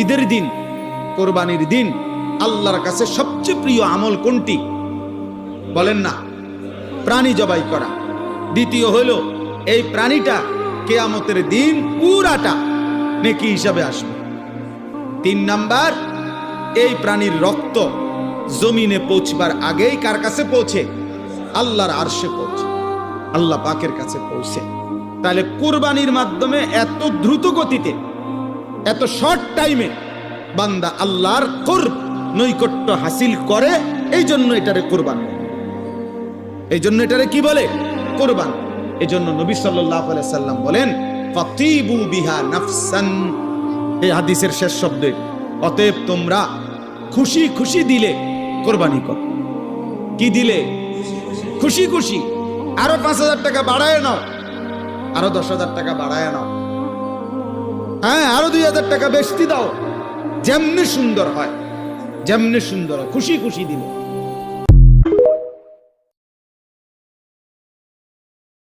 ঈদের দিন, কোরবানির দিন আল্লাহর কাছে সবচেয়ে প্রিয় আমল কোনটি? বলেন না? প্রাণী জবাই করা। দ্বিতীয় হলো এই প্রাণীটা কিয়ামতের দিন পুরাটা নেকি হিসাবে আসবে। 3 নাম্বার, এই প্রাণীর রক্ত জমিনে পৌঁছবার আগেই কার কাছে পৌঁছে? আল্লাহর আরশে পৌঁছে, আল্লাহ পাকের কাছে পৌঁছে। তাহলে কুরবানির মাধ্যমে এত দ্রুত গতিতে, এত শর্ট টাইমে বান্দা আল্লাহর কুরব, নৈকট্য হাসিল করে। এই জন্য এটারে কুরবান, এই জন্য এটারে কি বলে? কুরবান। এই জন্য নবী সাল্লাল্লাহু আলাইহি সাল্লাম বলেন, ফাতিবু বিহা নাফসান। এই হাদিসের শেষ শব্দ, অতএব তোমরা খুশি খুশি দিলে কোরবানি করো। কি দিলে? খুশি খুশি। আরো 5,000 টাকা বাড়ায় নাও, আরো 10,000 টাকা বাড়ায় নাও, হ্যাঁ আরো 2,000 টাকা বেশি দাও, যেমনি সুন্দর হয়, যেমনি সুন্দর হয়, খুশি খুশি দিলে।